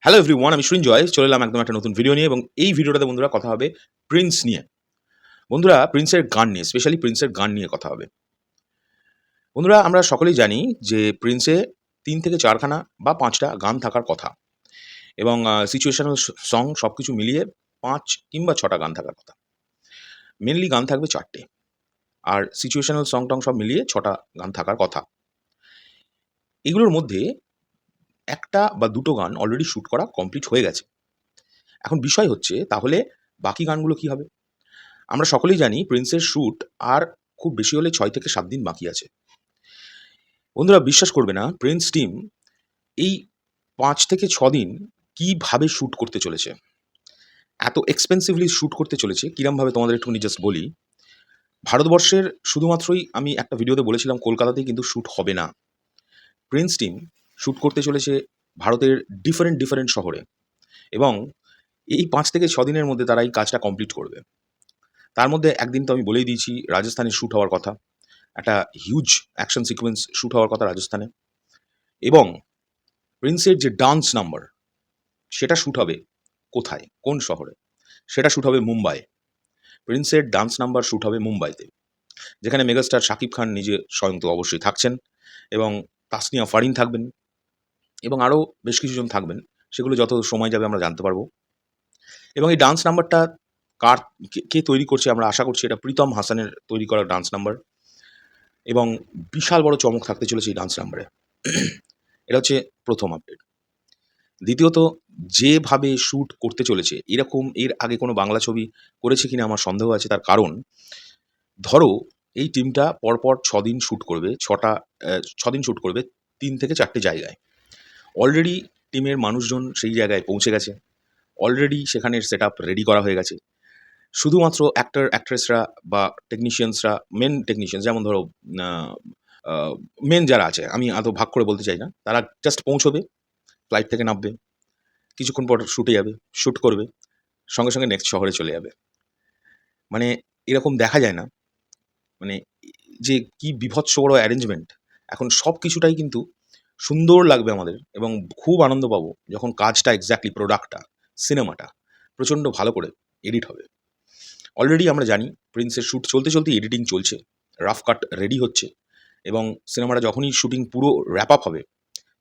Hello everyone, আমি সৃঞ্জয় চলে এলাম একদম একটা নতুন ভিডিও নিয়ে এবং এই ভিডিওটাতে বন্ধুরা কথা হবে প্রিন্স নিয়ে। বন্ধুরা প্রিন্সের গান নিয়ে, স্পেশালি প্রিন্সের গান নিয়ে কথা হবে। বন্ধুরা আমরা সকলেই জানি যে প্রিন্সে ৩ থেকে ৪ খানা বা ৫ টা গান থাকার কথা এবং সিচুয়েশনাল সং সবকিছু মিলিয়ে ৫ কিংবা ৬ টা গান থাকার কথা। মেইনলি গান থাকবে ৪ টে। আর সিচুয়েশনাল সং-টং সব মিলিয়ে ৬ টা গান থাকার কথা। এগুলোর মধ্যে ১ টা বা ২ টো গান অলরেডি শুট করা কমপ্লিট হয়ে গেছে। এখন বিষয় হচ্ছে তাহলে বাকি গানগুলো কি হবে? আমরা সকলেই জানি প্রিন্সের শ্যুট আর খুব বেশি হলে ৬ থেকে ৭ দিন বাকি আছে। বন্ধুরা বিশ্বাস করবে না, প্রিন্স টিম এই ৫ থেকে ৬ দিন কিভাবে শ্যুট করতে চলেছে। এত এক্সপেন্সিভলি শ্যুট করতে চলেছে, কিরমভাবে তোমাদের একটুখানি জাস্ট বলি। ভারতবর্ষের শুধুমাত্রই আমি একটা ভিডিওতে বলেছিলাম কলকাতাতেই কিন্তু শ্যুট হবে না। প্রিন্স টিম শ্যুট করতে চলেছে ভারতের ডিফারেন্ট শহরে এবং এই ৫ থেকে ৬ দিনের মধ্যে তারা এই কাজটা কমপ্লিট করবে। তার মধ্যে একদিন তো আমি বলেই দিয়েছি রাজস্থানে শ্যুট হওয়ার কথা। একটা হিউজ অ্যাকশন সিকোয়েন্স শ্যুট হওয়ার কথা রাজস্থানে এবং প্রিন্সের যে ডান্স নাম্বার সেটা শ্যুট হবে কোথায়? কোন শহরে? সেটা শ্যুট হবে মুম্বাই। প্রিন্সের ডান্স নাম্বার শ্যুট হবে মুম্বাইতে। যেখানে মেগাস্টার শাকিব খান নিজে স্বয়ং তো অবশ্যই থাকছেন এবং তাসনিয়া ফারিন থাকবেন এবং আরও বেশ কিছুজন থাকবেন। সেগুলো যত সময় যাবে আমরা জানতে পারব। এবং এই ডান্স নাম্বারটা কার কে তৈরি করছে আমরা আশা করছি এটা প্রীতম হাসানের তৈরি করা ডান্স নাম্বার এবং বিশাল বড় চমক থাকতে চলেছে এই ডান্স নাম্বারে। এটা হচ্ছে ১ম আপডেট। দ্বিতীয়ত যেভাবে শ্যুট করতে চলেছে, এরকম এর আগে কোনো বাংলা ছবি করেছে কিনা আমার সন্দেহ আছে। তার কারণ ধরো এই টিমটা পরপর ৬ দিন শ্যুট করবে, ৬ দিন শ্যুট করবে ৩ থেকে ৪ টে জায়গায়। অলরেডি টিমের মানুষজন সেই জায়গায় পৌঁছে গেছে। অলরেডি সেখানের সেটআপ রেডি করা হয়ে গেছে। শুধুমাত্র অ্যাক্টর, অ্যাক্ট্রেসরা বা টেকনিশিয়ানসরা, মেন টেকনিশিয়ানস যেমন ধরো আ আ মেন যারা আছে, আমি এত ভাগ করে বলতে চাই না। তারা জাস্ট পৌঁছবে, ফ্লাইট থেকে নামবে, কিছুক্ষণ পর শুটে যাবে, শুট করবে, সঙ্গে নেক্সট শহরে চলে যাবে। মানে এরকম দেখা যায় না। মানে যে কি বীভৎস বড় অ্যারেঞ্জমেন্ট। এখন সবকিছুটাই কিন্তু সুন্দর লাগবে আমাদের এবং খুব আনন্দ পাবো যখন কাজটা এক্সাক্টলি প্রোডাক্টটা, সিনেমাটা প্রচণ্ড ভালো করে এডিট হবে। অলরেডি আমরা জানি প্রিন্সের শ্যুট চলতেই এডিটিং চলছে। রাফ কাট রেডি হচ্ছে এবং সিনেমাটা যখনই শুটিং পুরো র‍্যাপ আপ হবে,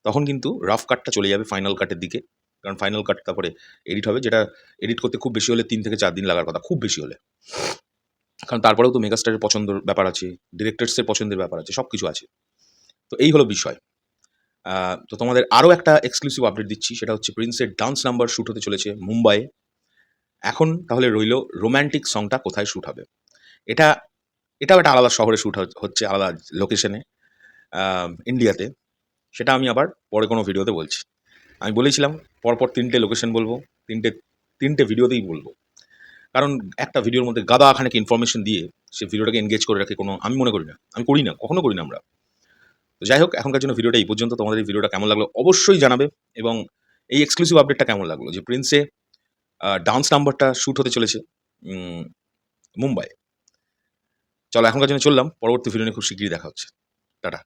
তখন কিন্তু রাফ কাটটা চলে যাবে ফাইনাল কাটের দিকে। কারণ ফাইনাল কাট তারপরে এডিট হবে, যেটা এডিট করতে খুব বেশি হলে ৩ থেকে ৪ দিন লাগার কথা, খুব বেশি হলে। কারণ তারপরেও তো মেগাস্টারের পছন্দের ব্যাপার আছে, ডিরেক্টরসের পছন্দের ব্যাপার আছে, সব কিছু আছে। তো এই হলো বিষয়। তো তোমাদের আরও একটা এক্সক্লুসিভ আপডেট দিচ্ছি, সেটা হচ্ছে প্রিন্সের ডান্স নাম্বার শ্যুট হতে চলেছে মুম্বাইয়ে। এখন তাহলে রইল রোমান্টিক সংটা কোথায় শ্যুট হবে। এটা এটাও একটা আলাদা শহরে শ্যুট হচ্ছে, আলাদা লোকেশনে ইন্ডিয়াতে। সেটা আমি আবার পরে কোনো ভিডিওতে বলছি। আমি বলেছিলাম পরপর ৩ টে লোকেশন বলবো, ৩ টে ভিডিওতেই বলবো। কারণ একটা ভিডিওর মধ্যে গাদাখানেক ইনফরমেশন দিয়ে সে ভিডিওটাকে এনগেজ করে রাখে কোনো আমি মনে করি না। আমি করি না, কখনো করি না আমরা। তো যাই হোক, এখনকার জন্য ভিডিওটা এই পর্যন্ত। তোমাদের এই ভিডিওটা কেমন লাগলো অবশ্যই জানাবে এবং এই এক্সক্লুসিভ আপডেটটা কেমন লাগলো যে প্রিন্সে ডান্স নাম্বারটা শ্যুট হতে চলেছে মুম্বাইয়ে। চলো এখনকার জন্য চললাম। পরবর্তী ভিডিও নিয়ে খুব শিগগিরই দেখা হচ্ছে। টাটা।